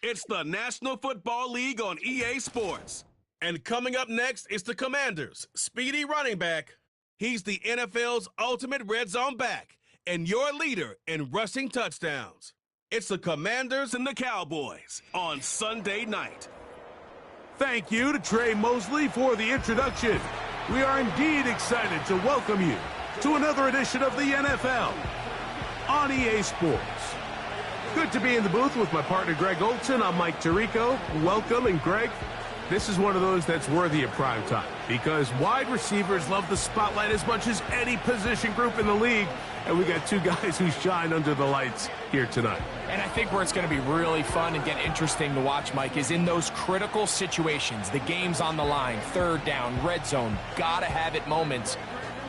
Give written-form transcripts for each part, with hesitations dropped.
It's the National Football League on EA Sports. And coming up next is the Commanders' speedy running back. He's the NFL's ultimate red zone back and your leader in rushing touchdowns. It's the Commanders and the Cowboys on Sunday night. Thank you to Trey Mosley for the introduction. We are indeed excited to welcome you to another edition of the NFL on EA Sports. Good to be in the booth with my partner Greg Olson. I'm Mike Tirico. Welcome, and Greg, this is one of those that's worthy of prime time because wide receivers love the spotlight as much as any position group in the league, and we got two guys who shine under the lights here tonight. And I think where it's going to be really fun and get interesting to watch, Mike, is in those critical situations, the game's on the line, third down, red zone, gotta have it moments.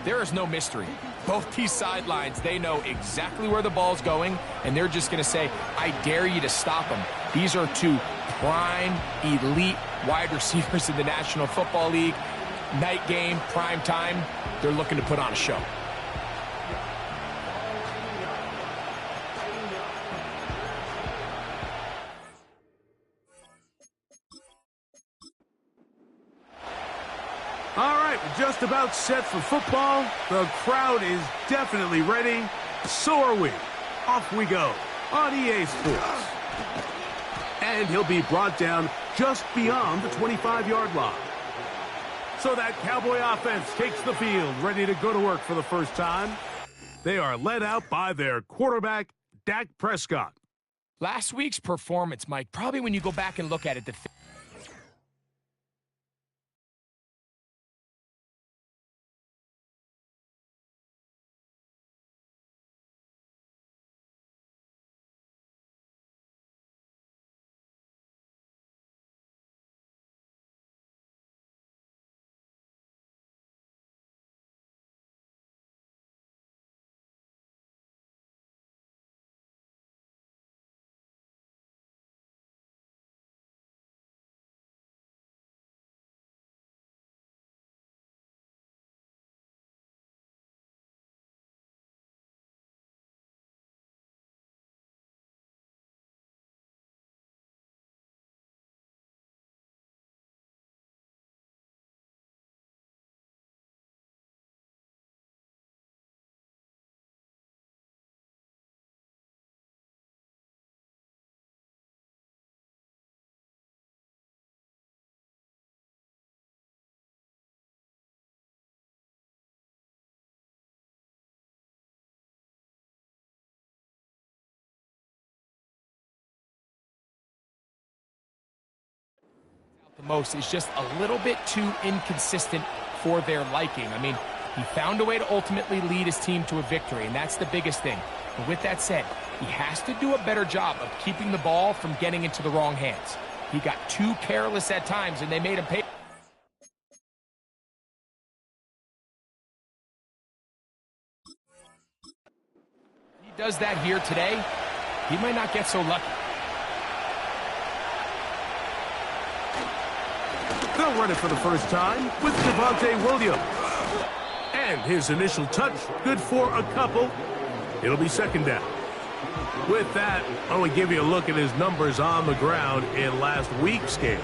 There is no mystery. Both these sidelines, they know exactly where the ball's going, and they're just going to say, I dare you to stop them. These are two prime, elite wide receivers in the National Football League. Night game, prime time, they're looking to put on a show. All right, we're just about set for football. The crowd is definitely ready. So are we. Off we go on EA Sports. And he'll be brought down just beyond the 25-yard line. So that Cowboy offense takes the field, ready to go to work for the first time. They are led out by their quarterback, Dak Prescott. Last week's performance, Mike, probably when you go back and look at it, the most is just a little bit too inconsistent for their liking. I mean, he found a way to ultimately lead his team to a victory, and that's the biggest thing. But with that said, he has to do a better job of keeping the ball from getting into the wrong hands. He got too careless at times, and they made him pay. He does that here today, he might not get so lucky. They'll run it for the first time with Javonte Williams. And his initial touch, good for a couple. It'll be second down. With that, I want to give you a look at his numbers on the ground in last week's game.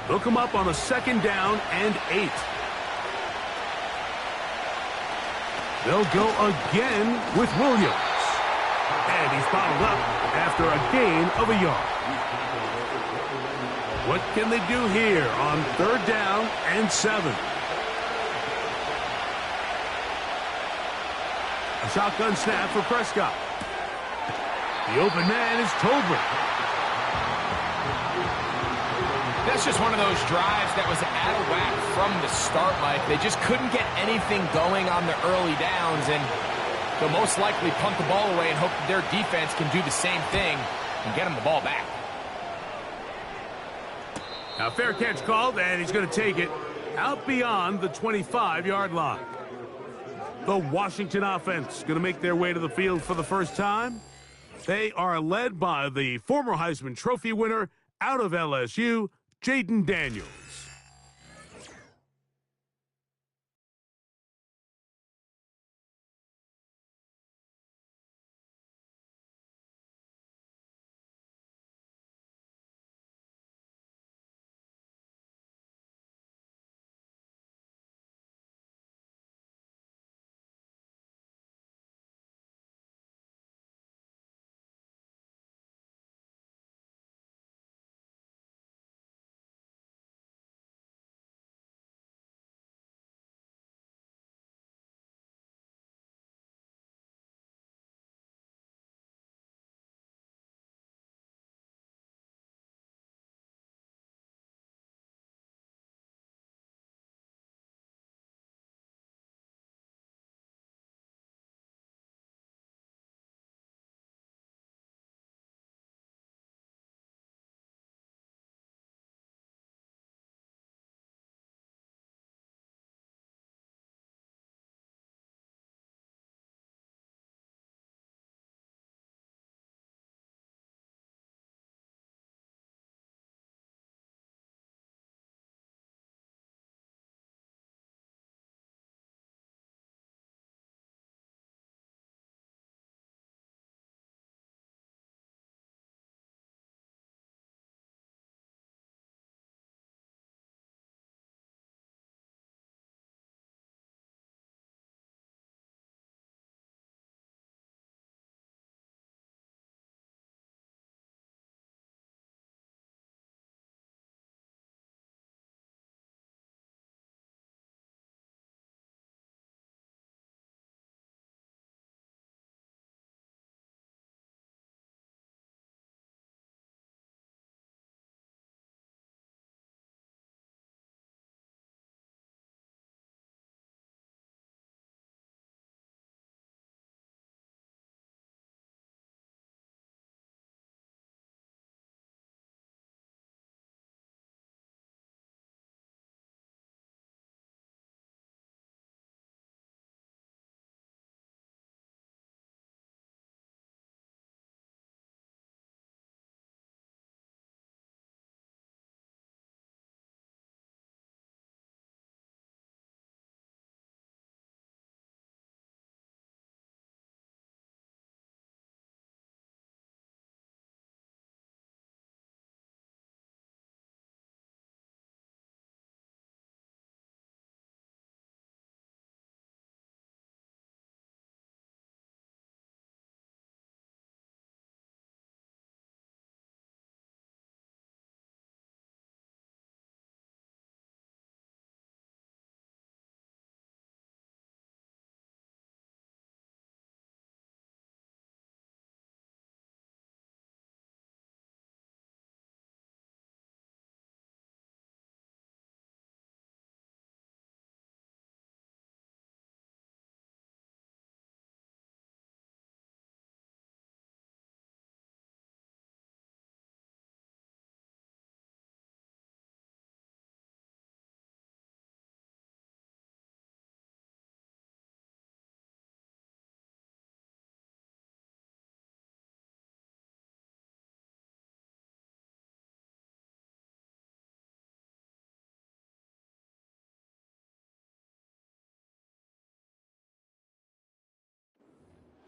They'll come up on a second down and 8. They'll go again with Williams. And he's bottled up after a gain of a yard. What can they do here on third down and 7? A shotgun snap for Prescott. The open man is Tolbert. That's just one of those drives that was out of whack from the start, Mike. They just couldn't get anything going on the early downs, and they'll most likely punt the ball away and hope that their defense can do the same thing and get them the ball back. Now, fair catch called, and he's going to take it out beyond the 25-yard line. The Washington offense going to make their way to the field for the first time. They are led by the former Heisman Trophy winner out of LSU, Jaden Daniels.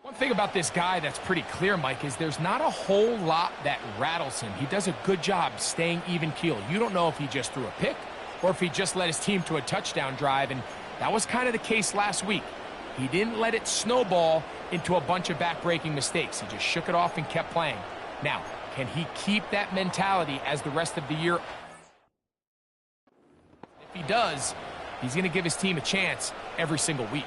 One thing about this guy that's pretty clear, Mike, is there's not a whole lot that rattles him. He does a good job staying even keel. You don't know if he just threw a pick or if he just led his team to a touchdown drive, and that was kind of the case last week. He didn't let it snowball into a bunch of back-breaking mistakes. He just shook it off and kept playing. Now, can he keep that mentality as the rest of the year? If he does, he's going to give his team a chance every single week.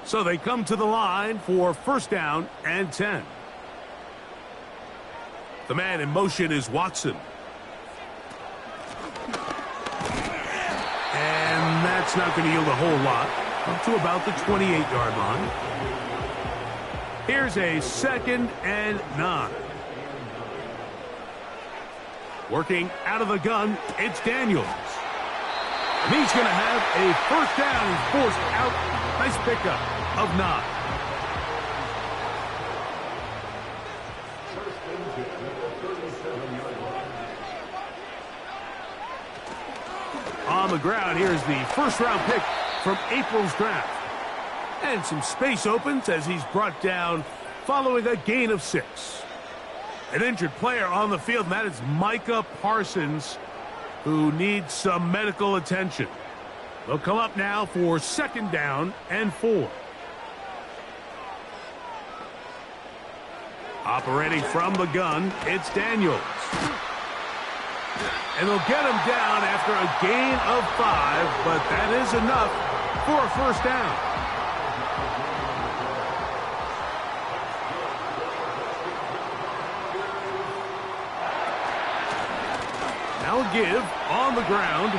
So they come to the line for first down and 10. The man in motion is Watson. And that's not going to yield a whole lot, up to about the 28-yard line. Here's a 2nd and 9. Working out of the gun, it's Daniels. And he's going to have a first down. He's forced out. Nice pickup of 9. On the ground, here's the first-round pick from April's draft. And some space opens as he's brought down following a gain of 6. An injured player on the field, and that is Micah Parsons, who needs some medical attention. They'll come up now for 2nd down and 4. Operating from the gun, it's Daniels. And they'll get him down after a gain of 5, but that is enough for a first down. Now a give on the ground.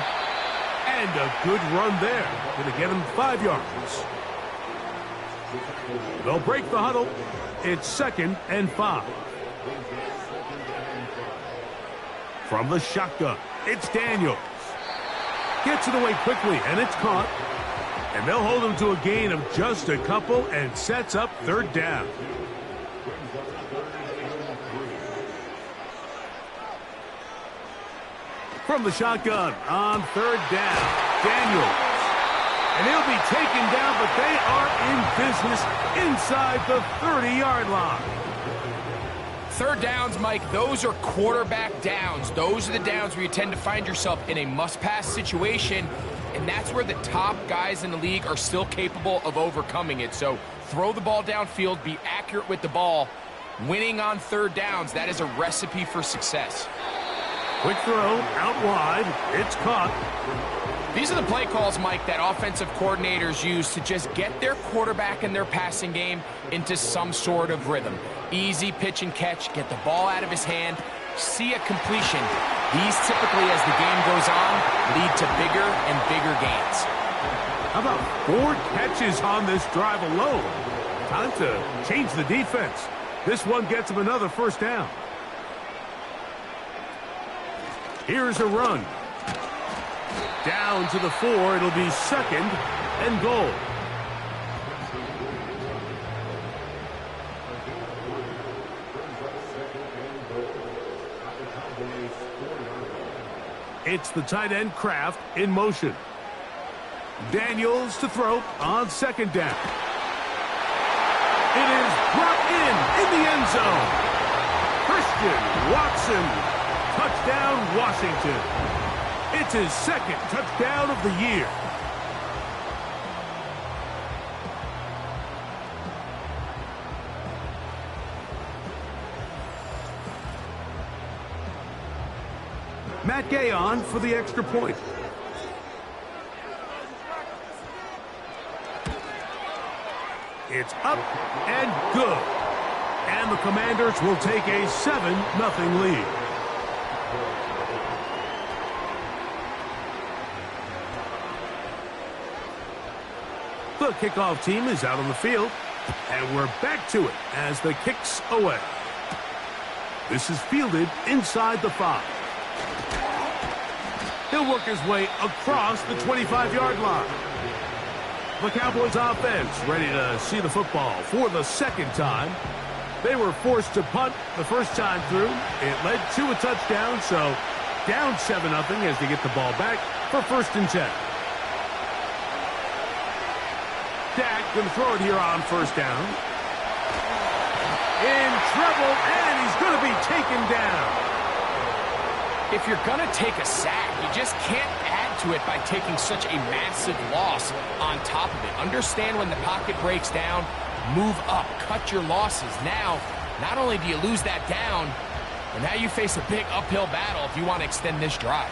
And a good run there. Going to get him 5 yards. They'll break the huddle. It's 2nd and 5. From the shotgun, it's Daniels. Gets it away quickly, and it's caught. And they'll hold him to a gain of just a couple and sets up 3rd down. From the shotgun on 3rd down, Daniels. And he'll be taken down, but they are in business inside the 30-yard line. Third downs, Mike, those are quarterback downs. Those are the downs where you tend to find yourself in a must-pass situation, and that's where the top guys in the league are still capable of overcoming it. So throw the ball downfield, be accurate with the ball. Winning on third downs, that is a recipe for success. Quick throw, out wide, it's caught. These are the play calls, Mike, that offensive coordinators use to just get their quarterback and their passing game into some sort of rhythm. Easy pitch and catch, get the ball out of his hand, see a completion. These typically, as the game goes on, lead to bigger and bigger gains. How about 4 catches on this drive alone? Time to change the defense. This one gets him another first down. Here's a run. Down to the 4. It'll be second and goal. It's the tight end Kraft in motion. Daniels to throw on second down. It is brought in the end zone. Christian Watson. Touchdown, Washington. It's his second touchdown of the year. Matt Gay on for the extra point. It's up and good. And the Commanders will take a 7-0 lead. The kickoff team is out on the field, and we're back to it as the kick's away. This is fielded inside the 5. He'll work his way across the 25-yard line. The Cowboys offense ready to see the football for the second time. They were forced to punt the first time through. It led to a touchdown, so down 7-0 as they get the ball back for 1st and 10. Dak going to throw it here on 1st down. In trouble, and he's going to be taken down. If you're going to take a sack, you just can't add to it by taking such a massive loss on top of it. Understand when the pocket breaks down, move up, cut your losses. Now, not only do you lose that down, but now you face a big uphill battle if you want to extend this drive.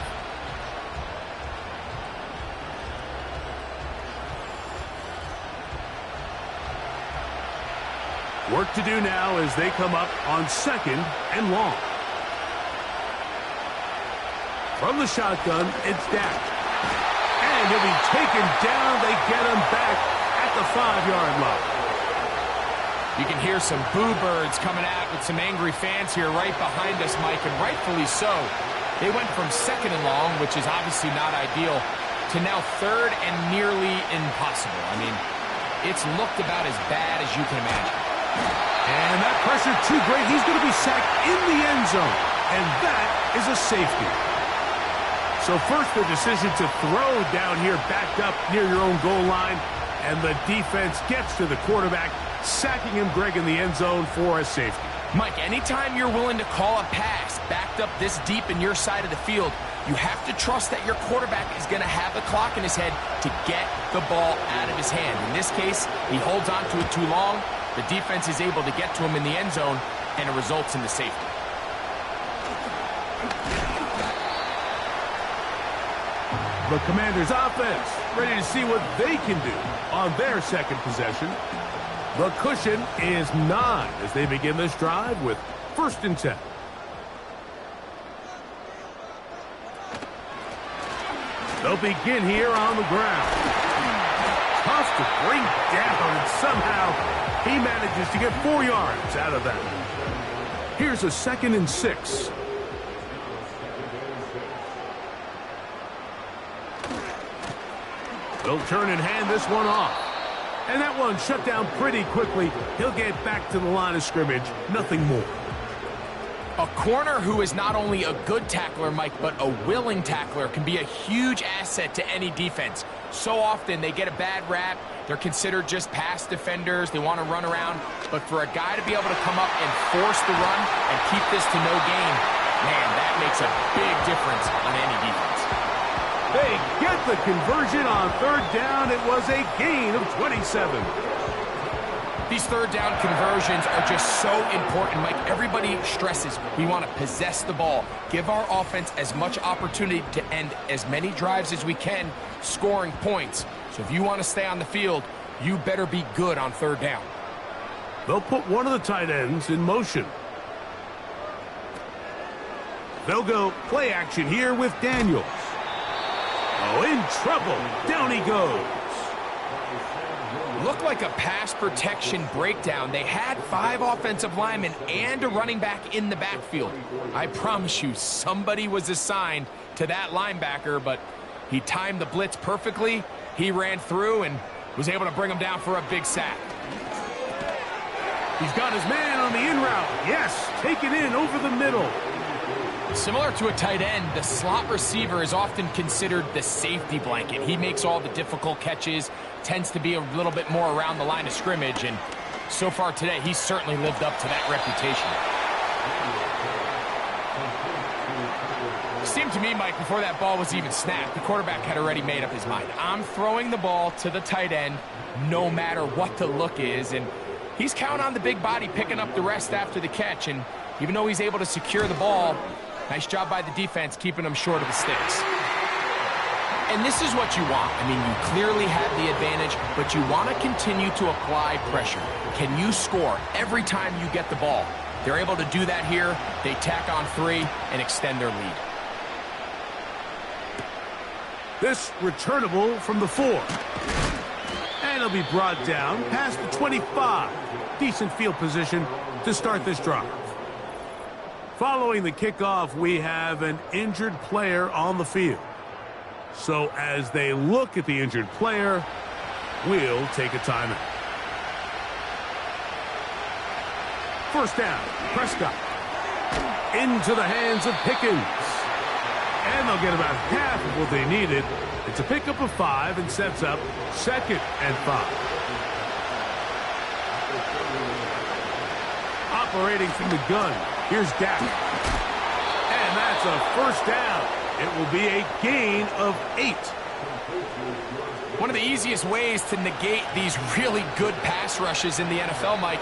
Work to do now as they come up on 2nd and long. From the shotgun, it's Dak. And he'll be taken down. They get him back at the 5-yard line. You can hear some boo birds coming out with some angry fans here right behind us, Mike, and rightfully so. They went from 2nd and long, which is obviously not ideal, to now 3rd and nearly impossible. I mean, it's looked about as bad as you can imagine. And that pressure too great. He's going to be sacked in the end zone. And that is a safety. So first the decision to throw down here backed up near your own goal line. And the defense gets to the quarterback, sacking him, Greg, in the end zone for a safety. Mike, anytime you're willing to call a pass backed up this deep in your side of the field, you have to trust that your quarterback is going to have the clock in his head to get the ball out of his hand. In this case, he holds on to it too long. The defense is able to get to him in the end zone, and it results in the safety. The Commanders' offense ready to see what they can do on their second possession. The cushion is 9 as they begin this drive with 1st and 10. They'll begin here on the ground. Tough to bring down, and somehow he manages to get 4 yards out of that. Here's a 2nd and 6. They'll turn and hand this one off. And that one shut down pretty quickly. He'll get back to the line of scrimmage. Nothing more. A corner who is not only a good tackler, Mike, but a willing tackler can be a huge asset to any defense. So often they get a bad rap. They're considered just pass defenders. They want to run around. But for a guy to be able to come up and force the run and keep this to no gain, man, that makes a big difference on any defense. They get the conversion on third down. It was a gain of 27. These third down conversions are just so important, Mike. Everybody stresses we want to possess the ball, give our offense as much opportunity to end as many drives as we can, scoring points. So if you want to stay on the field, you better be good on third down. They'll put one of the tight ends in motion. They'll go play action here with Daniels. Oh, in trouble. Down he goes. Looked like a pass protection breakdown. They had 5 offensive linemen and a running back in the backfield. I promise you, somebody was assigned to that linebacker, but he timed the blitz perfectly. He ran through and was able to bring him down for a big sack. He's got his man on the in route. Yes, taken in over the middle. Similar to a tight end, the slot receiver is often considered the safety blanket. He makes all the difficult catches, tends to be a little bit more around the line of scrimmage, and so far today, he's certainly lived up to that reputation. It seemed to me, Mike, before that ball was even snapped, the quarterback had already made up his mind. I'm throwing the ball to the tight end no matter what the look is, and he's counting on the big body picking up the rest after the catch, and even though he's able to secure the ball, nice job by the defense keeping him short of the sticks. And this is what you want. I mean, you clearly have the advantage, but you want to continue to apply pressure. Can you score every time you get the ball? They're able to do that here. They tack on 3 and extend their lead. This returnable from the 4. And it'll be brought down past the 25. Decent field position to start this drive. Following the kickoff, we have an injured player on the field. So as they look at the injured player, we'll take a timeout. First down, Prescott. Into the hands of Pickens. And they'll get about half of what they needed. It's a pickup of 5 and sets up 2nd and 5. Operating from the gun, here's Dak. And that's a first down. It will be a gain of 8. One of the easiest ways to negate these really good pass rushes in the NFL, Mike,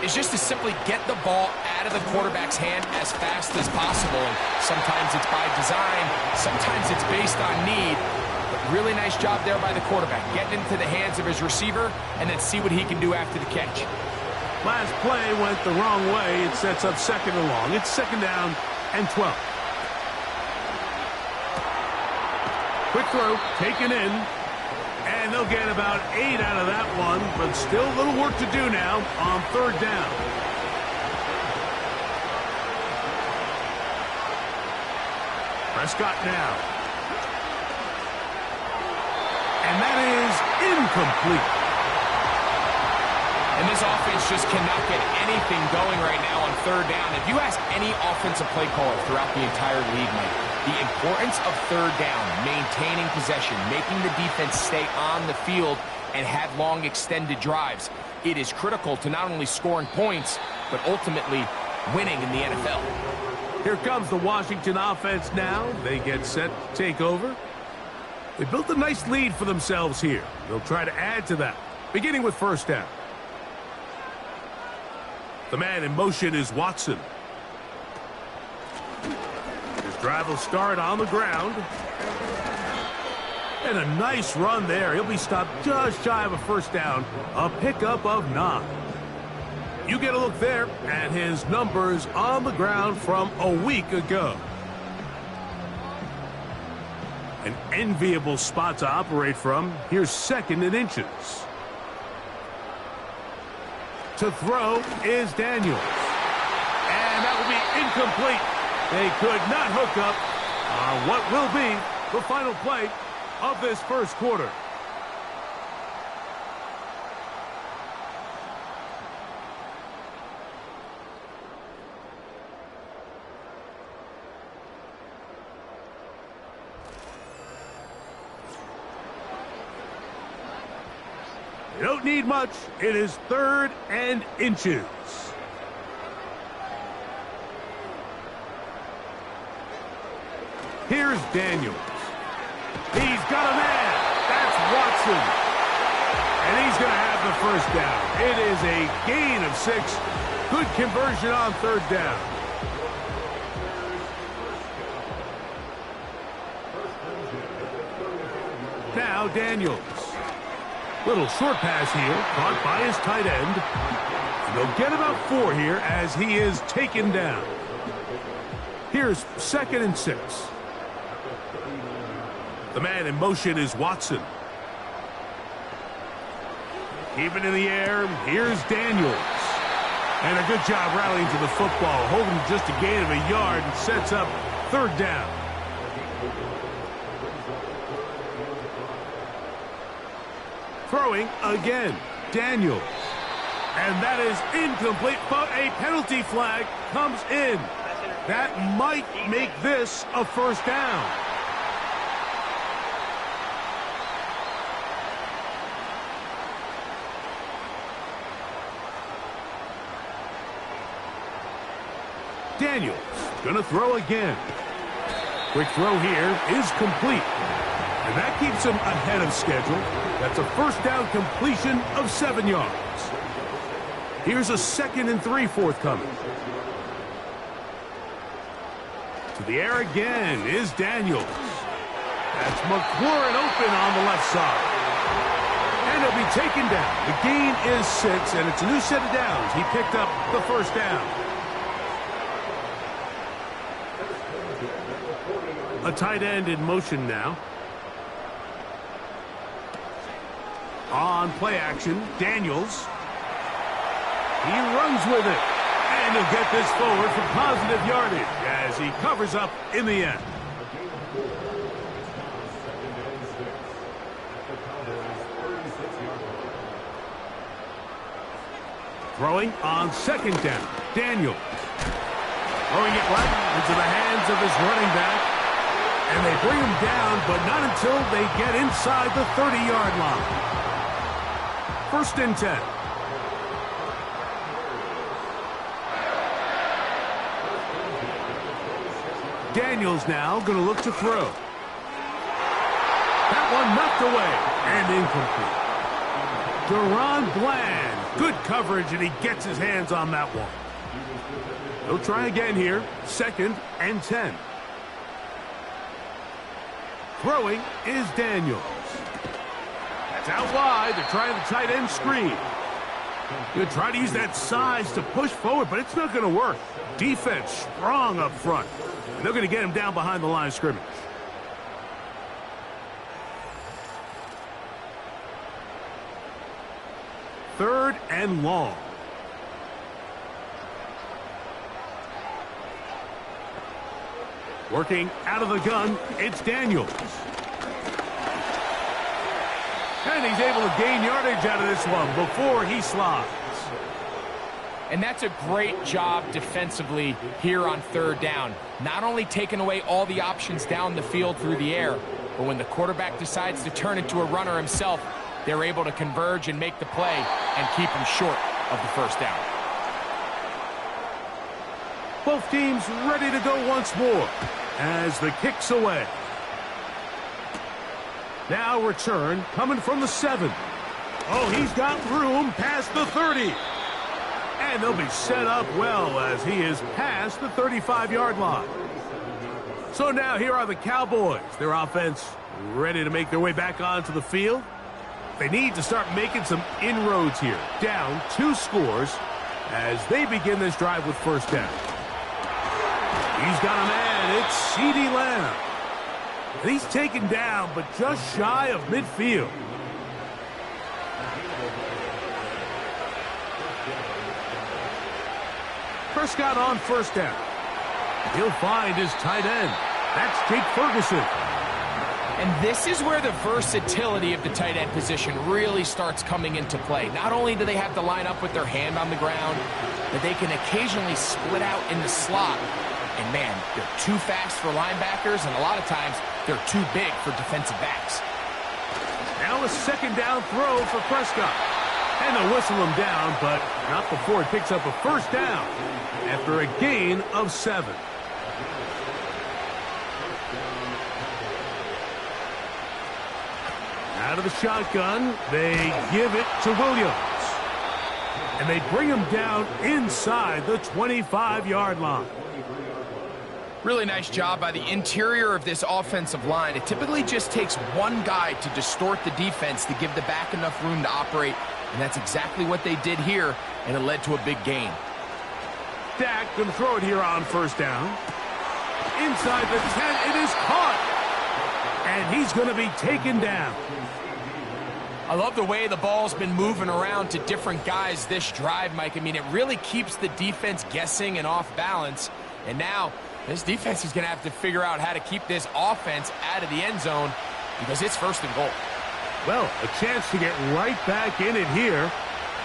is just to simply get the ball out of the quarterback's hand as fast as possible. And sometimes it's by design, sometimes it's based on need. But really nice job there by the quarterback, getting into the hands of his receiver and then see what he can do after the catch. Last play went the wrong way. It sets up 2nd and long. It's 2nd down and 12. Quick throw, taken in. And they'll get about 8 out of that one, but still a little work to do now on 3rd down. Prescott now. And that is incomplete. And this offense just cannot get anything going right now on 3rd down. If you ask any offensive play caller throughout the entire league, Mike, the importance of 3rd down, maintaining possession, making the defense stay on the field and have long extended drives, it is critical to not only scoring points, but ultimately winning in the NFL. Here comes the Washington offense now. They get set to take over. They built a nice lead for themselves here. They'll try to add to that, beginning with 1st down. The man in motion is Watson. His drive will start on the ground. And a nice run there. He'll be stopped just shy of a 1st down. A pickup of 9. You get a look there at his numbers on the ground from a week ago. An enviable spot to operate from. Here's 2nd and inches. To throw is Daniels. And that will be incomplete. They could not hook up on what will be the final play of this 1st quarter. You don't need much. It is 3rd and inches. Here's Daniels. He's got a man. That's Watson. And he's going to have the first down. It is a gain of 6. Good conversion on 3rd down. Now Daniels. Little short pass here, caught by his tight end. And they'll get about 4 here as he is taken down. Here's 2nd and 6. The man in motion is Watson. Keeping in the air, here's Daniels. And a good job rallying to the football, holding just a gain of a yard and sets up 3rd down. Throwing again, Daniels. And that is incomplete, but a penalty flag comes in. That might make this a 1st down. Daniels gonna throw again. Quick throw here is complete. And that keeps him ahead of schedule. That's a 1st down completion of 7 yards. Here's a 2nd and 3 forthcoming. To the air again is Daniels. That's McLaurin open on the left side. And he'll be taken down. The gain is 6, and it's a new set of downs. He picked up the 1st down. A tight end in motion now. On play action, Daniels. He runs with it. And he'll get this forward for positive yardage as he covers up in the end. Throwing on 2nd down, Daniels. Throwing it right into the hands of his running back. And they bring him down, but not until they get inside the 30-yard line. 1st and 10. Daniels now going to look to throw. That one knocked away and incomplete. Deron Bland, good coverage, and he gets his hands on that one. He'll try again here, 2nd and 10. Throwing is Daniels. That's out wide. They're trying the tight end screen. Going to try to use that size to push forward, but it's not going to work. Defense strong up front. And they're going to get him down behind the line of scrimmage. Third and long. Working out of the gun, it's Daniels. And he's able to gain yardage out of this one before he slides. And that's a great job defensively here on 3rd down. Not only taking away all the options down the field through the air, but when the quarterback decides to turn into a runner himself, they're able to converge and make the play and keep him short of the 1st down. Both teams ready to go once more as the kick's away. Now return coming from the 7. Oh, he's got room past the 30. And they'll be set up well as he is past the 35-yard line. So now here are the Cowboys. Their offense ready to make their way back onto the field. They need to start making some inroads here. Down 2 scores as they begin this drive with 1st down. He's got a man. It's CeeDee Lamb. And he's taken down, but just shy of midfield. Prescott on 1st down. He'll find his tight end. That's Jake Ferguson. And this is where the versatility of the tight end position really starts coming into play. Not only do they have to line up with their hand on the ground, but they can occasionally split out in the slot. And man, they're too fast for linebackers, and a lot of times they're too big for defensive backs. Now a 2nd down throw for Prescott. And they'll whistle him down, but not before he picks up a first down after a gain of 7. Out of the shotgun, they give it to Williams. And they bring him down inside the 25-yard line. Really nice job by the interior of this offensive line. It typically just takes one guy to distort the defense to give the back enough room to operate, and that's exactly what they did here, and it led to a big gain. Dak going to throw it here on first down. Inside the 10, it is caught. And he's going to be taken down. I love the way the ball's been moving around to different guys this drive, Mike. I mean, it really keeps the defense guessing and off balance. And now this defense is going to have to figure out how to keep this offense out of the end zone because it's first and goal. Well, a chance to get right back in it here.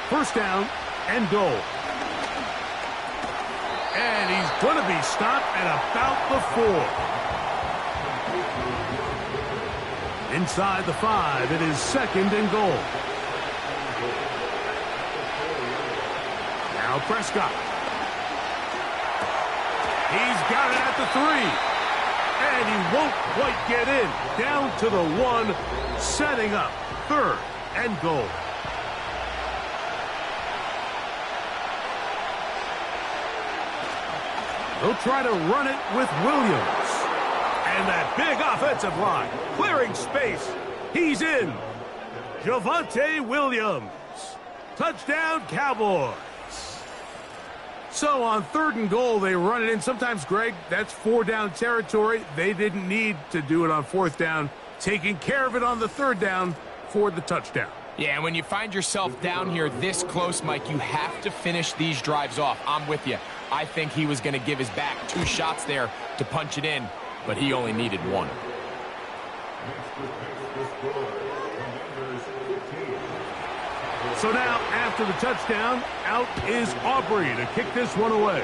First down and goal. And he's going to be stopped at about the 4. Inside the 5, it is second and goal. Now Prescott. He's got it at the 3. And he won't quite get in. Down to the 1, setting up third and goal. They'll try to run it with Williams. And that big offensive line, clearing space. He's in. Javonte Williams. Touchdown, Cowboys. So on third and goal, they run it in. Sometimes, Greg, that's 4-down territory. They didn't need to do it on fourth down. Taking care of it on the third down for the touchdown. Yeah, and when you find yourself down here this close, Mike, you have to finish these drives off. I'm with you. I think he was going to give his back 2 shots there to punch it in, but he only needed 1. So now, after the touchdown, out is Aubrey to kick this one away.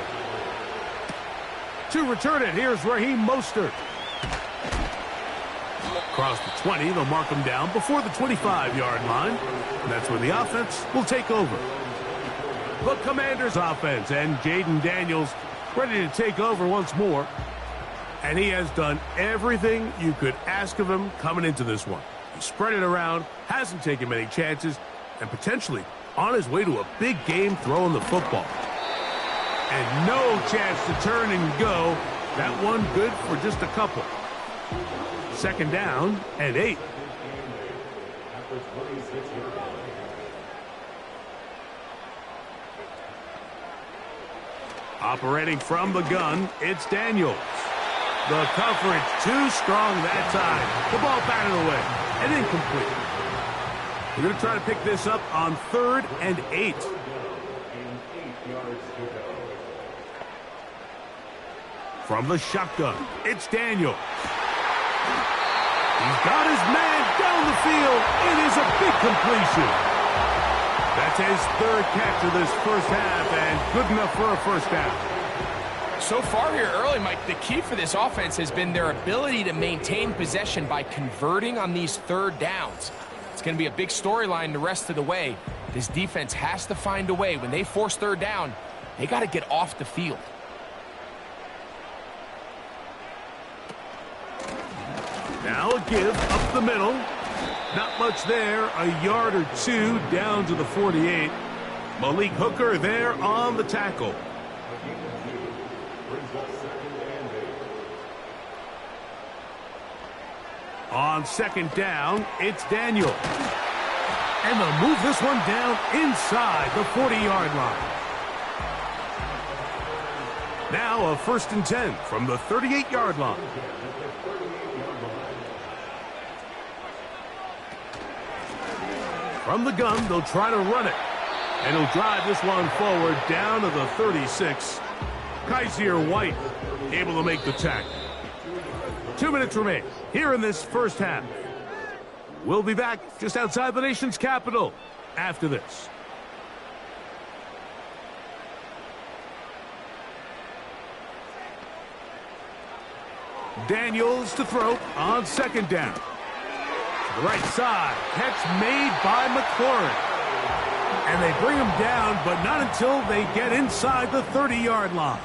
To return it, here's Raheem Mostert. Across the 20, they'll mark him down before the 25-yard line. And that's where the offense will take over. The Commanders' offense, and Jaden Daniels ready to take over once more. And he has done everything you could ask of him coming into this one. He spread it around, hasn't taken many chances, and potentially on his way to a big game throwing the football. And no chance to turn and go. That one good for just a couple. Second down and 8. Operating from the gun, it's Daniels. The coverage too strong that time. The ball batted away and incomplete. We're going to try to pick this up on 3rd and 8. From the shotgun, it's Daniels. He's got his man down the field. It is a big completion. That's his 3rd catch of this first half and good enough for a first down. So far here early, Mike, the key for this offense has been their ability to maintain possession by converting on these 3rd downs. It's going to be a big storyline the rest of the way. This defense has to find a way. When they force 3rd down, they got to get off the field. Now a give up the middle. Not much there. A yard or 2 down to the 48. Malik Hooker there on the tackle. On second down, it's Daniel. And they'll move this one down inside the 40-yard line. Now a 1st and 10 from the 38-yard line. From the gun, they'll try to run it. And he'll drive this one forward down to the 36. Kaiser White able to make the tackle. 2 minutes remain here in this first half. We'll be back just outside the nation's capital after this. Daniels to throw on second down. To the right side, catch made by McLaurin. And they bring him down, but not until they get inside the 30-yard line.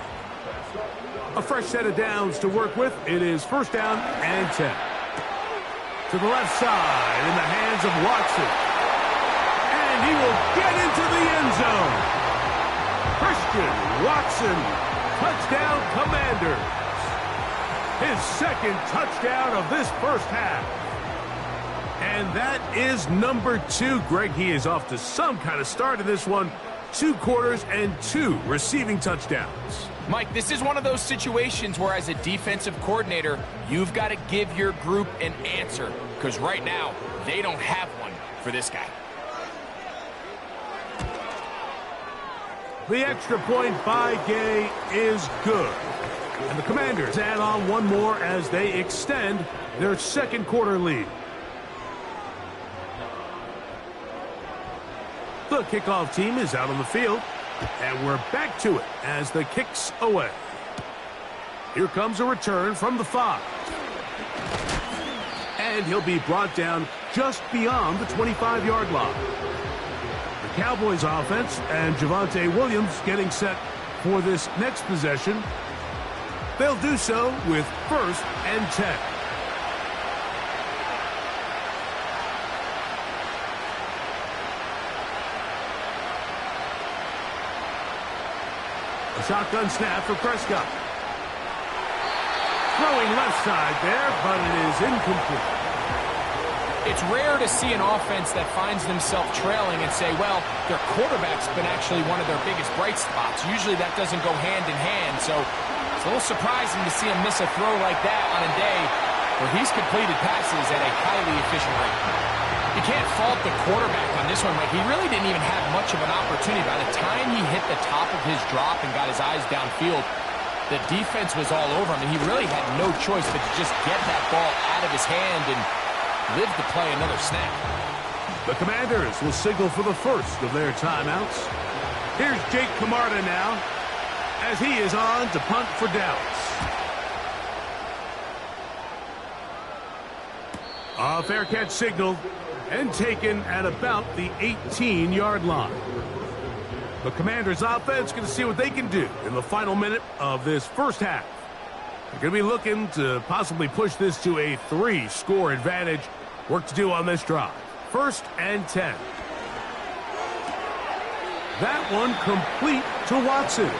A fresh set of downs to work with. It is first down and 10. To the left side in the hands of Watson. And he will get into the end zone. Christian Watson, touchdown Commanders. His second touchdown of this first half. And that is number 2. Greg, he is off to some kind of start in this one. 2 quarters and 2 receiving touchdowns. Mike, this is one of those situations where as a defensive coordinator, you've got to give your group an answer. Because right now, they don't have one for this guy. The extra point by Gay is good. And the Commanders add on one more as they extend their second quarter lead. The kickoff team is out on the field, and we're back to it as the kick's away. Here comes a return from the 5. And he'll be brought down just beyond the 25-yard line. The Cowboys offense and Javonte Williams getting set for this next possession. They'll do so with first and 10. A shotgun snap for Prescott. Throwing left side there, but it is incomplete. It's rare to see an offense that finds themselves trailing and say, well, their quarterback's been actually one of their biggest bright spots. Usually that doesn't go hand in hand, so it's a little surprising to see him miss a throw like that on a day where he's completed passes at a highly efficient rate. You can't fault the quarterback on this one, Mike. He really didn't even have much of an opportunity. By the time he hit the top of his drop and got his eyes downfield, the defense was all over him, and he really had no choice but to just get that ball out of his hand and live to play another snap. The Commanders will signal for the first of their timeouts. Here's Jake Camarda now as he is on to punt for Dallas. A fair catch signaled and taken at about the 18-yard line. The Commanders offense going to see what they can do in the final minute of this first half. They're going to be looking to possibly push this to a 3-score advantage. Work to do on this drive. First and 10. That one complete to Watson.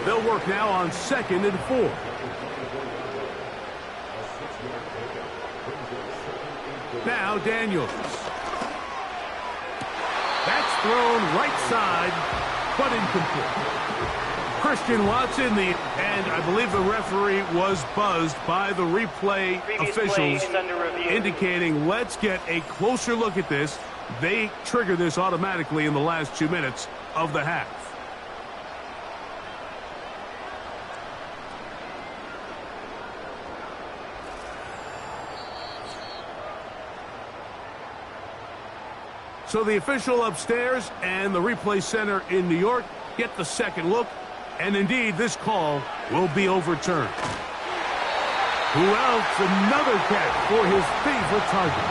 They'll work now on 2nd and 4. Now Daniels. That's thrown right side, but incomplete. Christian Watson, and I believe the referee was buzzed by the replay officials, indicating let's get a closer look at this. They trigger this automatically in the last 2 minutes of the half. So the official upstairs and the replay center in New York get the second look, and indeed this call will be overturned. Who else? Another catch for his favorite target.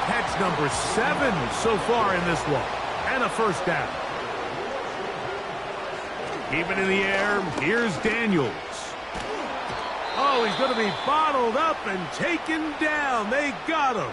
Catch number 7 so far in this one, and a first down. Keeping in the air, here's Daniels. Oh, he's going to be bottled up and taken down. They got him.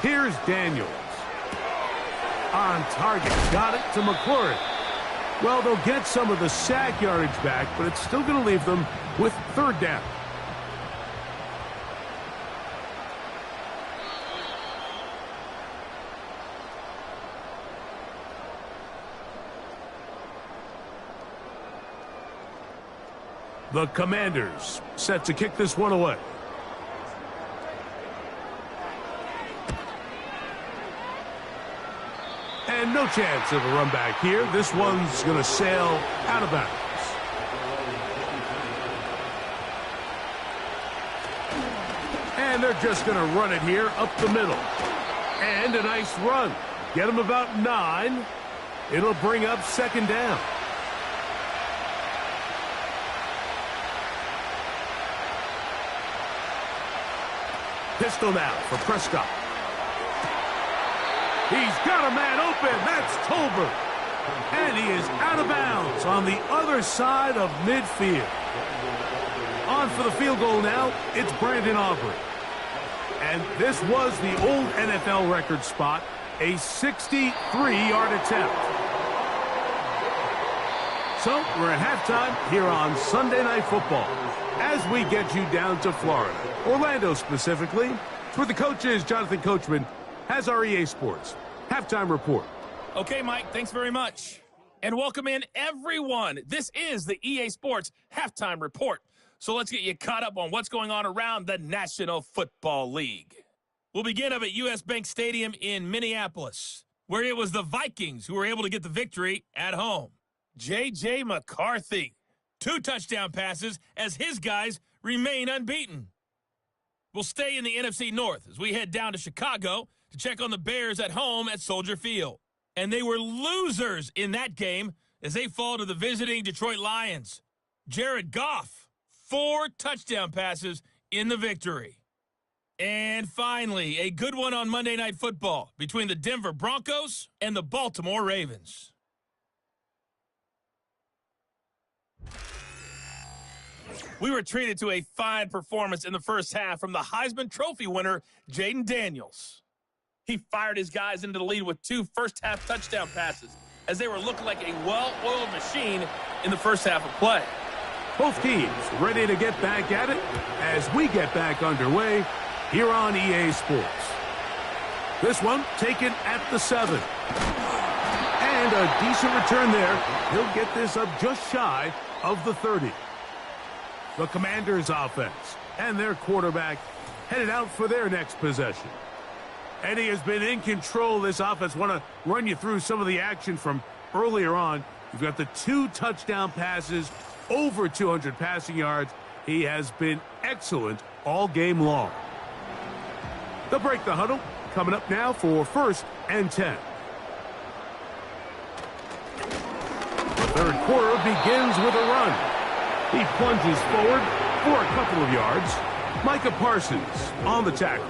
Here's Daniels. On target. Got it to McClure. Well, they'll get some of the sack yardage back, but it's still going to leave them with third down. The Commanders set to kick this one away. And No chance of a run back here. This one's going to sail out of bounds. And they're just going to run it here up the middle. And a nice run. Get them about 9. It'll bring up second down. Pistol now for Prescott. He's got a man open. That's Tolbert. And he is out of bounds on the other side of midfield. On for the field goal now. It's Brandon Aubrey. And this was the old NFL record spot, a 63-yard attempt. So we're at halftime here on Sunday Night Football as we get you down to Florida, Orlando specifically. It's where the coach is. Jonathan Coachman has our EA Sports halftime report. Okay, Mike, thanks very much. And welcome in, everyone. This is the EA Sports halftime report. So let's get you caught up on what's going on around the National Football League. We'll begin up at U.S. Bank Stadium in Minneapolis, where it was the Vikings who were able to get the victory at home. J.J. McCarthy, 2 touchdown passes as his guys remain unbeaten. We'll stay in the NFC North as we head down to Chicago to check on the Bears at home at Soldier Field. And they were losers in that game as they fall to the visiting Detroit Lions. Jared Goff, 4 touchdown passes in the victory. And finally, a good one on Monday Night Football between the Denver Broncos and the Baltimore Ravens. We were treated to a fine performance in the first half from the Heisman Trophy winner, Jaden Daniels. He fired his guys into the lead with 2 first-half touchdown passes as they were looking like a well-oiled machine in the first half of play. Both teams ready to get back at it as we get back underway here on EA Sports. This one taken at the 7. And a decent return there. He'll get this up just shy of the 30. The Commanders' offense and their quarterback headed out for their next possession. And he has been in control of this offense. Want to run you through some of the action from earlier on. You've got the 2 touchdown passes, over 200 passing yards. He has been excellent all game long. They'll break the huddle. Coming up now for 1st and 10. The third quarter begins with a run. He plunges forward for a couple of yards. Micah Parsons on the tackle.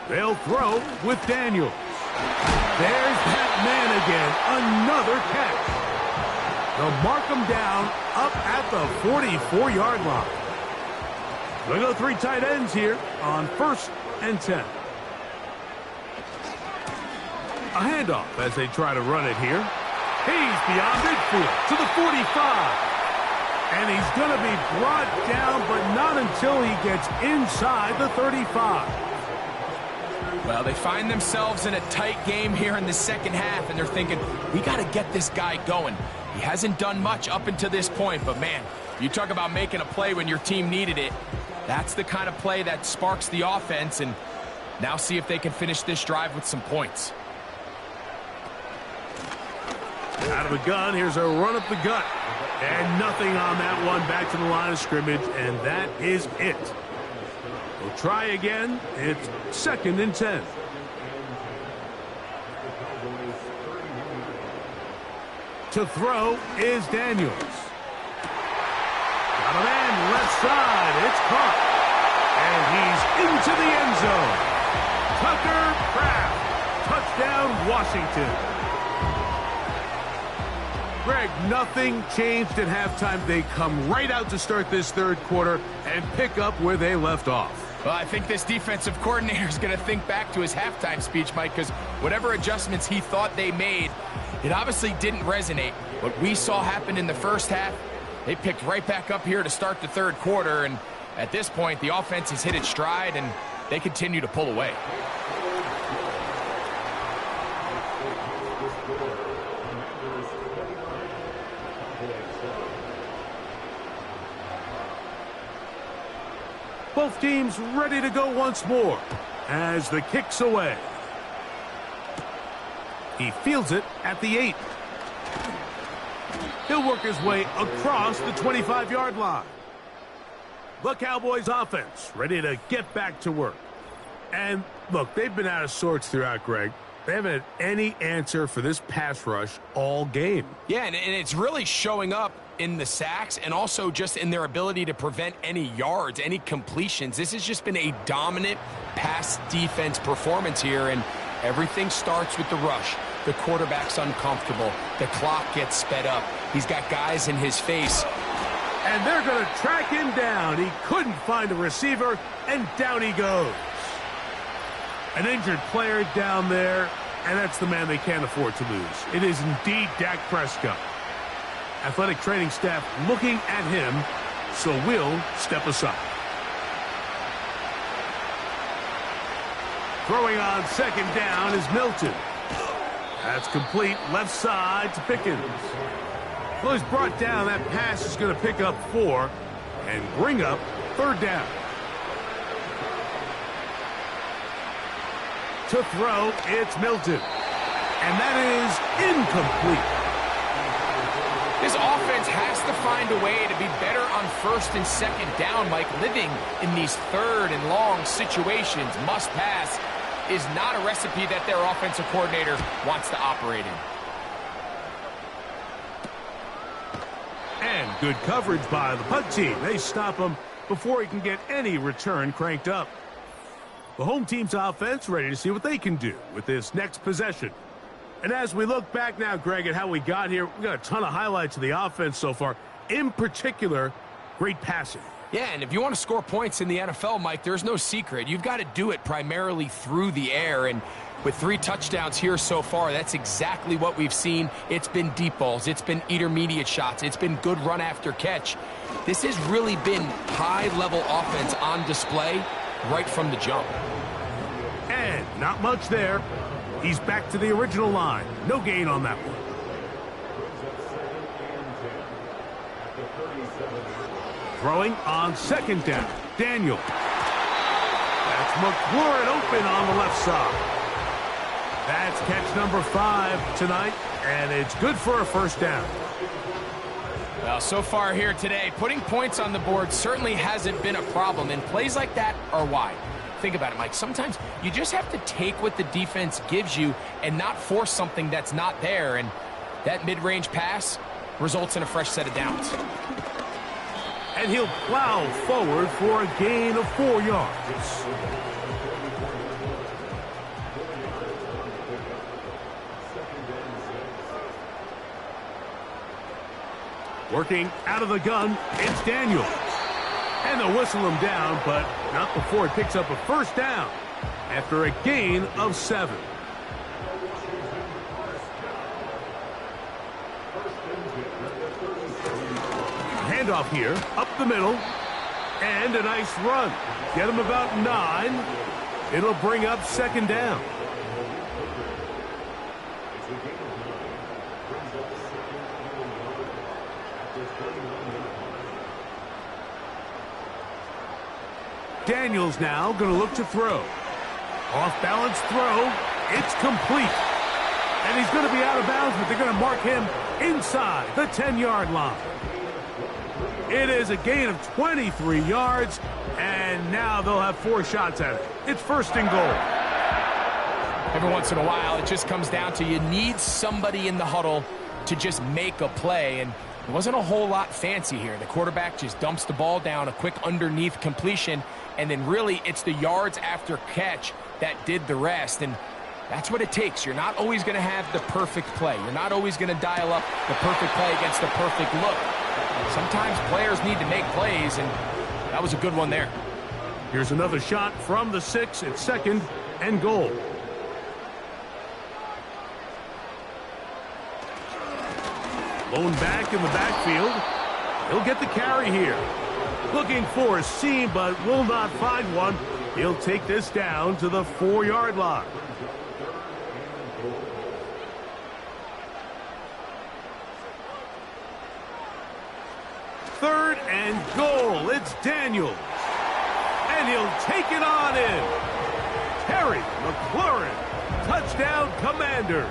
They'll throw with Daniels. There's that man again. Another catch. They'll mark him down up at the 44-yard line. They'll go 3 tight ends here on 1st and 10. A handoff as they try to run it here. He's beyond midfield to the 45. And he's going to be brought down, but not until he gets inside the 35. Well, they find themselves in a tight game here in the second half, and they're thinking, we got to get this guy going. He hasn't done much up until this point, but man, you talk about making a play when your team needed it. That's the kind of play that sparks the offense, and now see if they can finish this drive with some points. Out of the gun, here's a run up the gut. And nothing on that one, back to the line of scrimmage, and that is it. We'll try again. It's 2nd and 10. To throw is Daniels. Got a man left side. It's caught. And he's into the end zone. Tucker Kraft. Touchdown, Washington. Greg, nothing changed at halftime. They come right out to start this third quarter and pick up where they left off. Well, I think this defensive coordinator is going to think back to his halftime speech, Mike, because whatever adjustments he thought they made, it obviously didn't resonate. What we saw happen in the first half, they picked right back up here to start the third quarter, and at this point, the offense has hit its stride, and they continue to pull away. Both teams ready to go once more as the kick's away. He fields it at the 8. He'll work his way across the 25-yard line. The Cowboys offense ready to get back to work. And look, they've been out of sorts throughout, Greg. They haven't had any answer for this pass rush all game. Yeah, and it's really showing up in the sacks and also just in their ability to prevent any yards, any completions. This has just been a dominant pass defense performance here, and everything starts with the rush. The quarterback's uncomfortable. The clock gets sped up. He's got guys in his face. And they're going to track him down. He couldn't find a receiver, and down he goes. An injured player down there, and that's the man they can't afford to lose. It is indeed Dak Prescott. Athletic training staff looking at him, so we'll step aside. Throwing on second down is Milton. That's complete left side to Pickens. Well, he's brought down. That pass is going to pick up 4 and bring up third down. To throw, it's Milton. And that is incomplete. This offense has to find a way to be better on first and second down, Mike. Living in these third and long situations, must pass, is not a recipe that their offensive coordinator wants to operate in. And good coverage by the punt team. They stop him before he can get any return cranked up. The home team's offense ready to see what they can do with this next possession. And as we look back now, Greg, at how we got here, we got a ton of highlights of the offense so far. In particular, great passing. Yeah, and if you want to score points in the NFL, Mike, there's no secret. You've got to do it primarily through the air, and with 3 touchdowns here so far, that's exactly what we've seen. It's been deep balls. It's been intermediate shots. It's been good run after catch. This has really been high-level offense on display right from the jump. And not much there. He's back to the original line. No gain on that one. Throwing on second down. Daniel. That's McLaurin open on the left side. That's catch number 5 tonight, and it's good for a first down. Well, so far here today, putting points on the board certainly hasn't been a problem, and plays like that are why. Think about it, Mike. Sometimes you just have to take what the defense gives you and not force something that's not there, and that mid-range pass results in a fresh set of downs. And he'll plow forward for a gain of 4 yards. Working out of the gun, it's Daniel. And they'll whistle him down, but not before he picks up a first down after a gain of 7. Handoff here, up the middle, and a nice run. Get him about 9. It'll bring up second down. Daniels now going to look to throw. Off-balance throw. It's complete. And he's going to be out of bounds, but they're going to mark him inside the 10-yard line. It is a gain of 23 yards, and now they'll have 4 shots at it. It's first and goal. Every once in a while, it just comes down to you need somebody in the huddle to just make a play, and it wasn't a whole lot fancy here. The quarterback just dumps the ball down, a quick underneath completion, and then really it's the yards after catch that did the rest, and that's what it takes. You're not always going to have the perfect play. You're not always going to dial up the perfect play against the perfect look. Sometimes players need to make plays, and that was a good one there. Here's another shot from the 6. It's second and goal. Lone back in the backfield. He'll get the carry here. Looking for a seam, but will not find one. He'll take this down to the 4-yard line. Third and goal. It's Daniels. And he'll take it on in. Terry McLaurin, touchdown Commanders.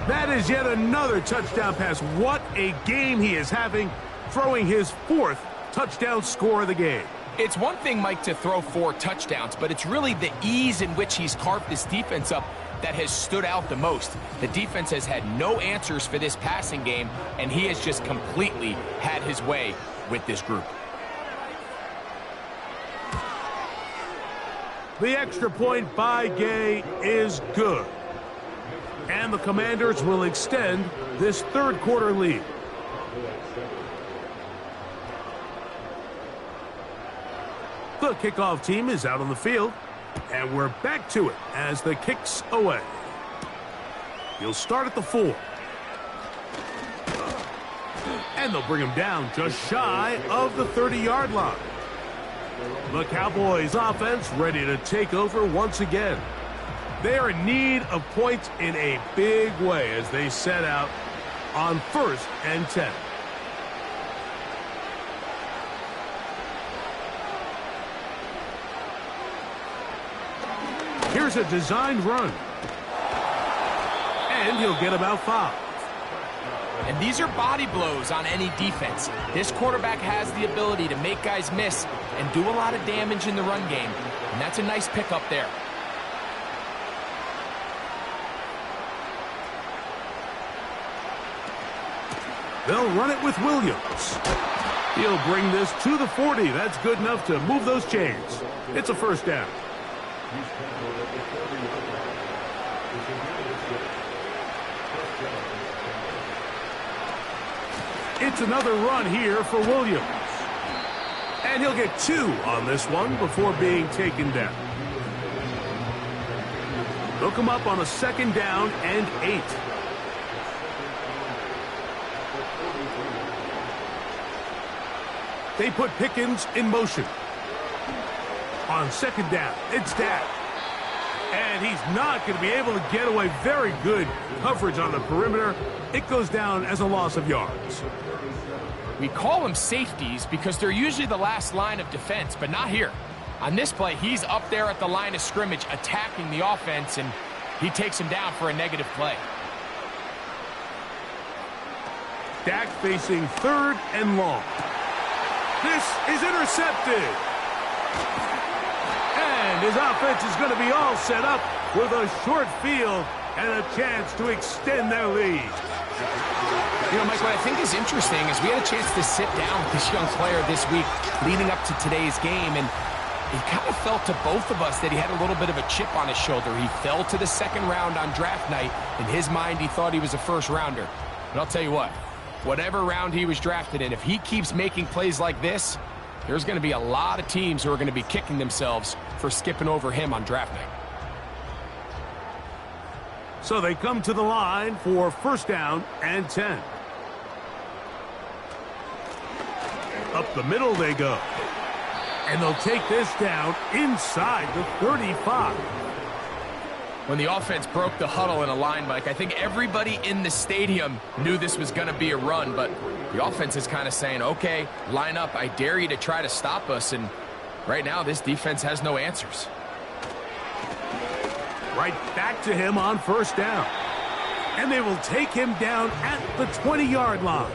That is yet another touchdown pass. What a game he is having, throwing his 4th touchdown score of the game. It's one thing, Mike, to throw 4 touchdowns, but it's really the ease in which he's carved this defense up that has stood out the most. The defense has had no answers for this passing game, and he has just completely had his way with this group. The extra point by Gay is good. And the Commanders will extend this 3rd quarter lead. The kickoff team is out on the field, and we're back to it as the kick's away. He'll start at the 4. And they'll bring him down just shy of the 30-yard line. The Cowboys offense ready to take over once again. They are in need of points in a big way as they set out on 1st and 10. Here's a designed run. And he'll get about 5. And these are body blows on any defense. This quarterback has the ability to make guys miss and do a lot of damage in the run game. And that's a nice pickup there. They'll run it with Williams. He'll bring this to the 40. That's good enough to move those chains. It's a 1st down. It's another run here for Williams. And he'll get 2 on this one before being taken down. They'll come up on a 2nd down and 8. They put Pickens in motion. On 2nd down, it's Dak. And he's not going to be able to get away. Very good coverage on the perimeter. It goes down as a loss of yards. We call them safeties because they're usually the last line of defense, but not here. On this play, he's up there at the line of scrimmage attacking the offense, and he takes him down for a negative play. Dak facing 3rd and long. This is intercepted. And his offense is going to be all set up with a short field and a chance to extend their lead. You know, Mike, what I think is interesting is we had a chance to sit down with this young player this week leading up to today's game, and it kind of felt to both of us that he had a little bit of a chip on his shoulder. He fell to the 2nd round on draft night. In his mind, he thought he was a 1st rounder. But I'll tell you what, whatever round he was drafted in, if he keeps making plays like this, there's going to be a lot of teams who are going to be kicking themselves for skipping over him on draft night. So they come to the line for 1st down and 10. Up the middle they go. And they'll take this down inside the 35. When the offense broke the huddle in a line, Mike, I think everybody in the stadium knew this was going to be a run, but the offense is kind of saying, okay, line up, I dare you to try to stop us, and right now this defense has no answers. Right back to him on 1st down. And they will take him down at the 20-yard line.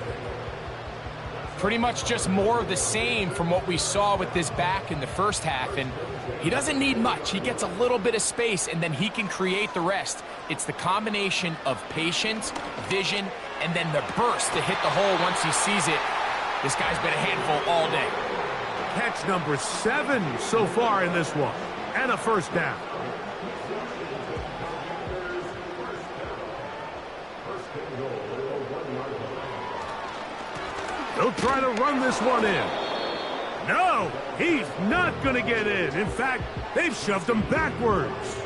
Pretty much just more of the same from what we saw with this back in the 1st half, and he doesn't need much. He gets a little bit of space, and then he can create the rest. It's the combination of patience, vision, and then the burst to hit the hole once he sees it. This guy's been a handful all day. Catch number 7 so far in this one, and a 1st down. They'll try to run this one in. No, he's not going to get in. In fact, they've shoved him backwards.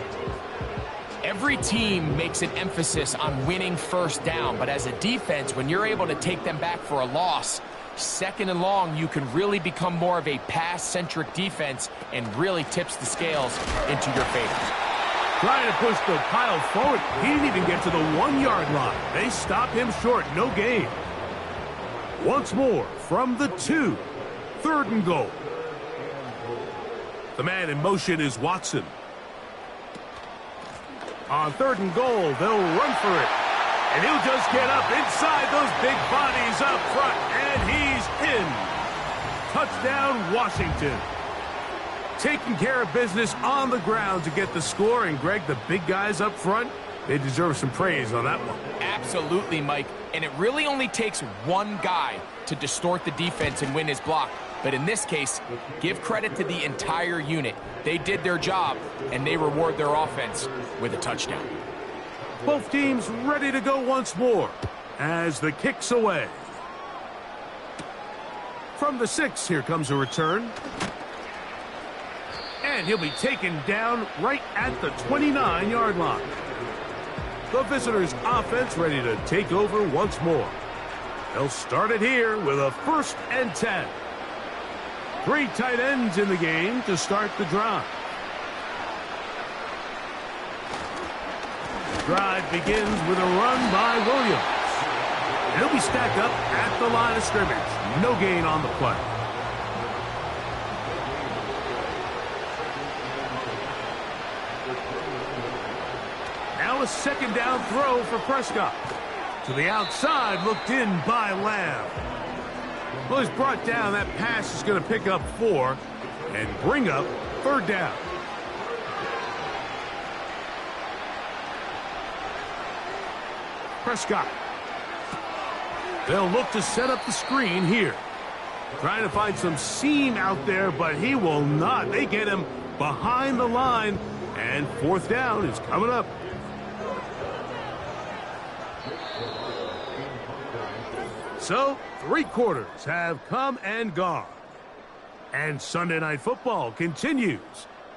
Every team makes an emphasis on winning 1st down, but as a defense, when you're able to take them back for a loss, 2nd and long, you can really become more of a pass-centric defense and really tips the scales into your favor. Trying to push the pile forward. He didn't even get to the 1-yard line. They stop him short. No gain. Once more from the 2. 3rd and goal. The man in motion is Watson. On 3rd and goal, they'll run for it. And he'll just get up inside those big bodies up front, and he's in. Touchdown, Washington. Taking care of business on the ground to get the score. And, Greg, the big guys up front, they deserve some praise on that one. Absolutely, Mike. And it really only takes one guy to distort the defense and win his block. But in this case, give credit to the entire unit. They did their job, and they reward their offense with a touchdown. Both teams ready to go once more as the kick's away. From the 6, here comes a return. And he'll be taken down right at the 29-yard line. The visitors' offense ready to take over once more. They'll start it here with a 1st and 10. 3 tight ends in the game to start the drive. The drive begins with a run by Williams. And he'll be stacked up at the line of scrimmage. No gain on the play. Now a 2nd down throw for Prescott. To the outside, looked in by Lamb. Well, he's brought down. That pass is going to pick up 4 and bring up 3rd down. Prescott. They'll look to set up the screen here. Trying to find some seam out there, but he will not. They get him behind the line, and 4th down is coming up. So, 3 quarters have come and gone. And Sunday Night Football continues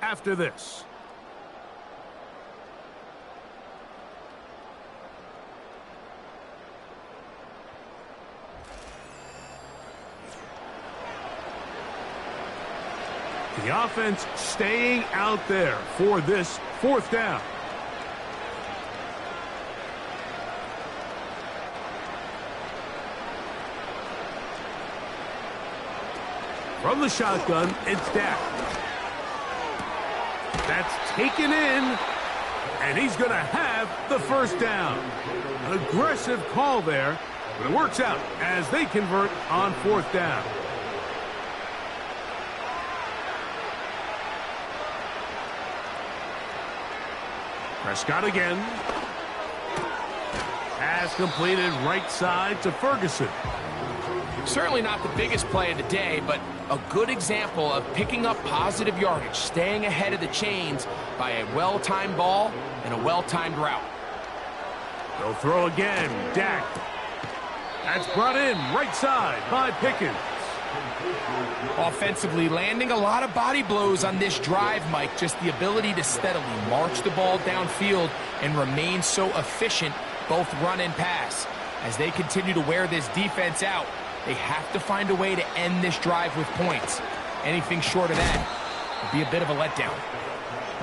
after this. The offense staying out there for this 4th down. From the shotgun, it's Dak. That's taken in, and he's going to have the 1st down. An aggressive call there, but it works out as they convert on 4th down. Prescott again. Pass completed right side to Ferguson. Certainly not the biggest play of the day, but a good example of picking up positive yardage, staying ahead of the chains by a well-timed ball and a well-timed route. They'll throw again. Dak. That's brought in right side by Pickens. Offensively, landing a lot of body blows on this drive, Mike. Just the ability to steadily march the ball downfield and remain so efficient, both run and pass. As they continue to wear this defense out, they have to find a way to end this drive with points. Anything short of that would be a bit of a letdown.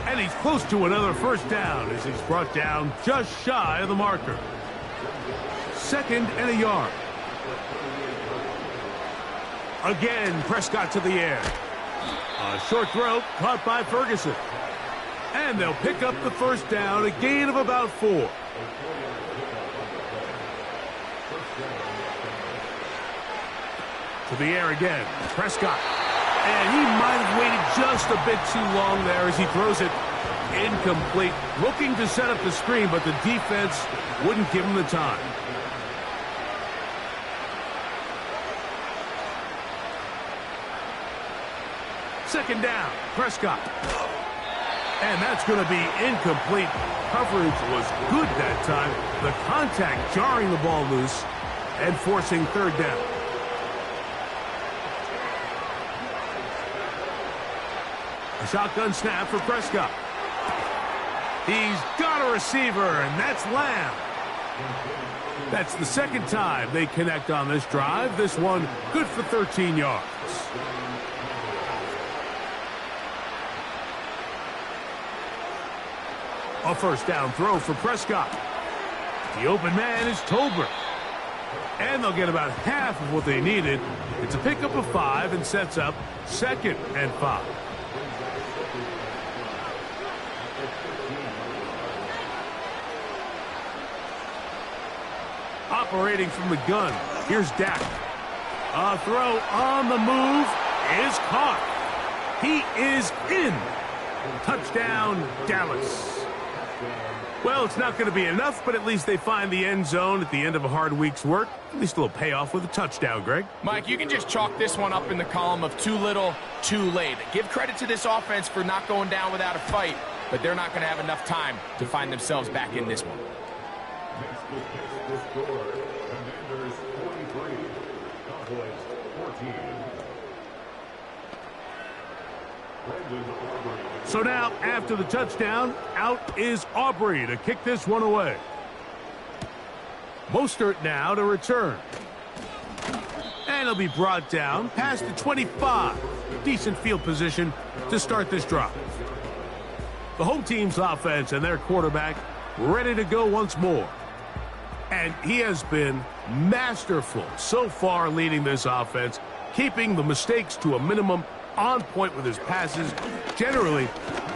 And he's close to another 1st down as he's brought down just shy of the marker. 2nd and a yard. Again, Prescott to the air. A short throw caught by Ferguson. And they'll pick up the 1st down, a gain of about 4. To the air again, Prescott. And he might have waited just a bit too long there as he throws it incomplete. Looking to set up the screen, but the defense wouldn't give him the time. Second down, Prescott. And that's going to be incomplete. Coverage was good that time. The contact jarring the ball loose and forcing 3rd down. A shotgun snap for Prescott. He's got a receiver, and that's Lamb. That's the 2nd time they connect on this drive. This one good for 13 yards. A 1st down throw for Prescott. The open man is Tolbert. And they'll get about half of what they needed. It's a pickup of 5 and sets up 2nd and 5. Operating from the gun, here's Dak. A throw on the move is caught. He is in. Touchdown, Dallas. Well, it's not going to be enough, but at least they find the end zone at the end of a hard week's work. At least a little payoff with a touchdown, Greg. Mike, you can just chalk this one up in the column of too little, too late. Give credit to this offense for not going down without a fight, but they're not going to have enough time to find themselves back in this one. Next score, Commanders 43, Cowboys 14. So now, after the touchdown, out is Aubrey to kick this one away. Mostert now to return. And he'll be brought down past the 25. Decent field position to start this drive. The home team's offense and their quarterback ready to go once more. And he has been masterful so far leading this offense, keeping the mistakes to a minimum, on point with his passes, generally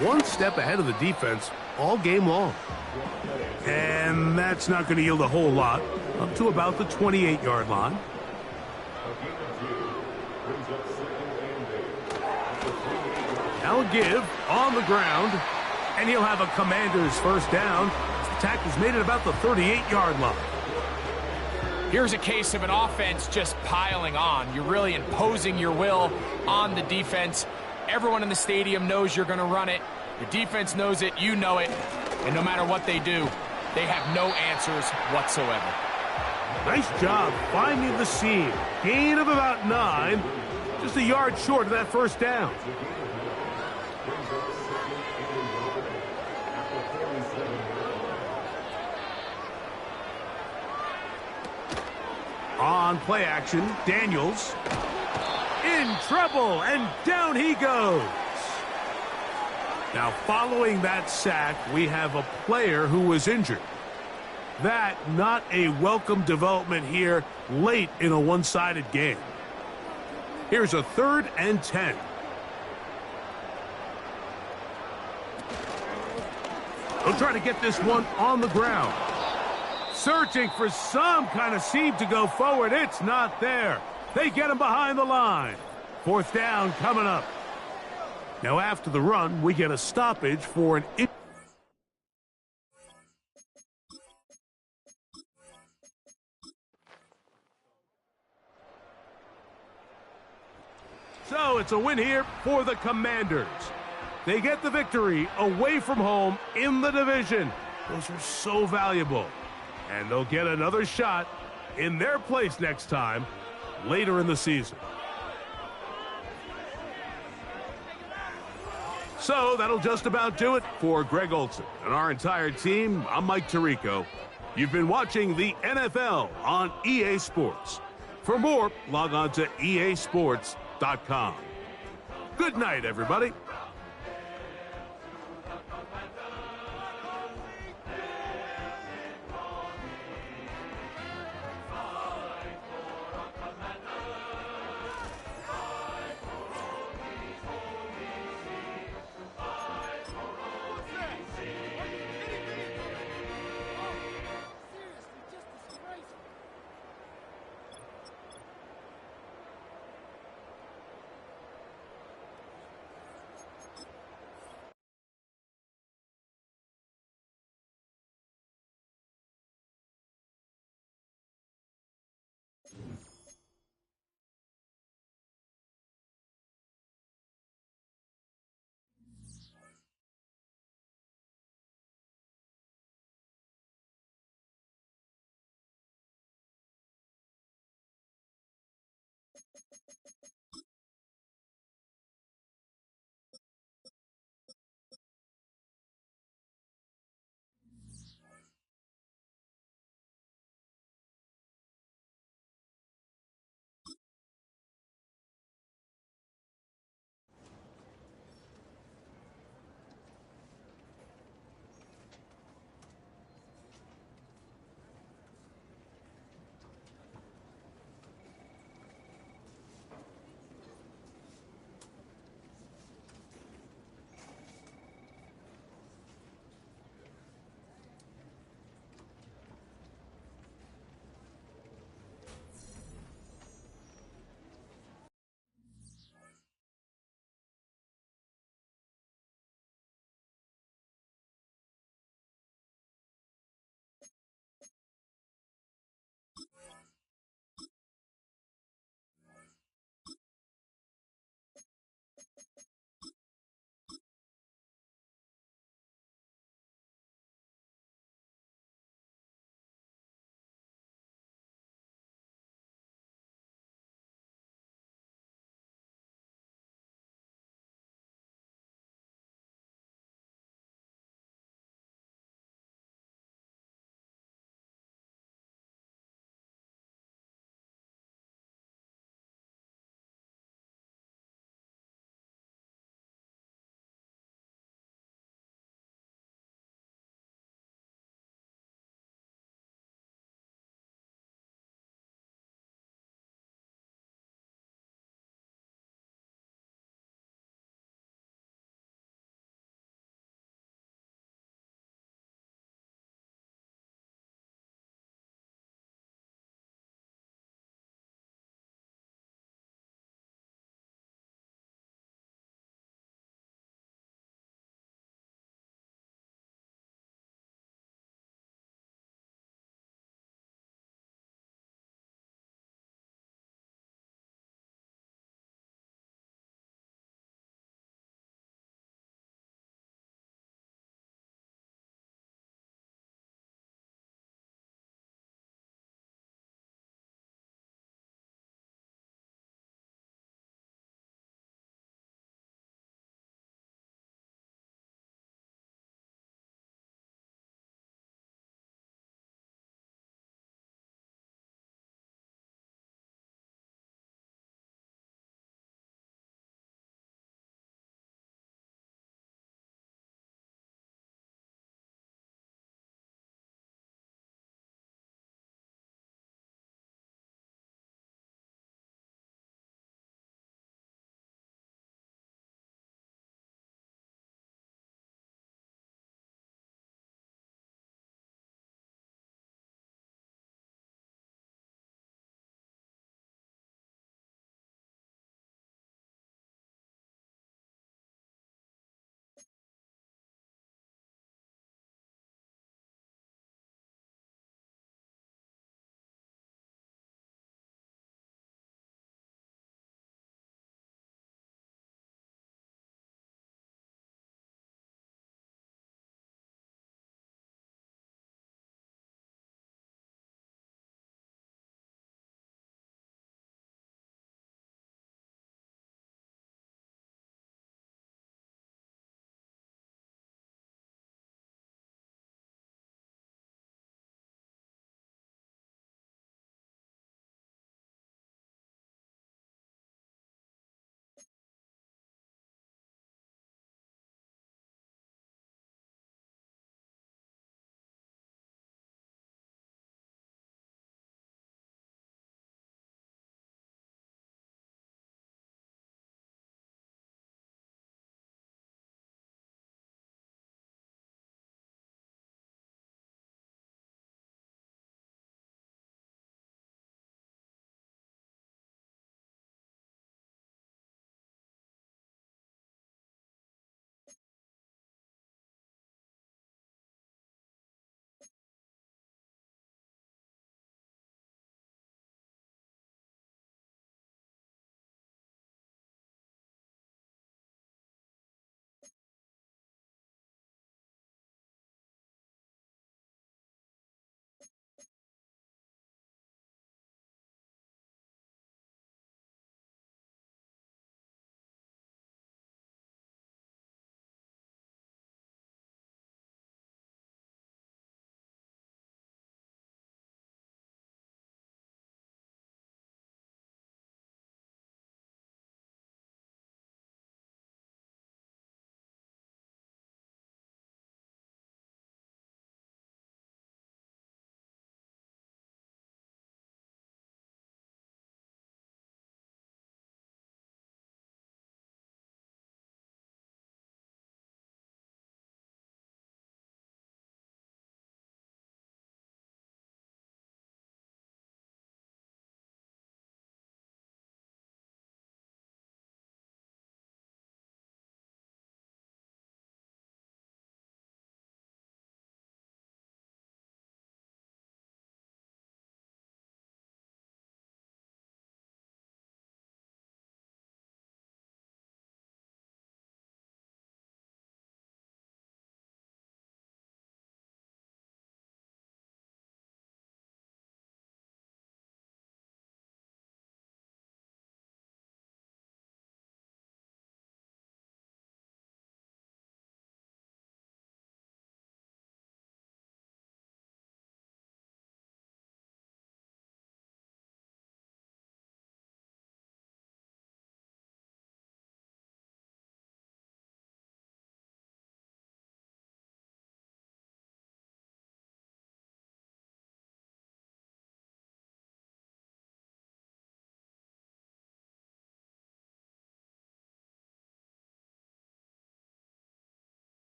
one step ahead of the defense all game long. And that's not going to yield a whole lot, up to about the 28-yard line. Now a give on the ground, and he'll have a Commander's first down. The tackle's made it about the 38-yard line. Here's a case of an offense just piling on. You're really imposing your will on the defense. Everyone in the stadium knows you're going to run it. The defense knows it, you know it. And no matter what they do, they have no answers whatsoever. Nice job finding the seam. Gain of about 9. Just a yard short of that first down. On play action, Daniels in trouble, and down he goes. Now, following that sack, we have a player who was injured. That not a welcome development here late in a one-sided game. Here's a 3rd and 10. They'll try to get this one on the ground. Searching for some kind of seam to go forward. It's not there. They get him behind the line. 4th down coming up. Now after the run, we get a stoppage for an... So it's a win here for the Commanders. They get the victory away from home in the division. Those are so valuable. And they'll get another shot in their place next time, later in the season. So that'll just about do it for Greg Olson and our entire team. I'm Mike Tirico. You've been watching the NFL on EA Sports. For more, log on to easports.com. Good night, everybody.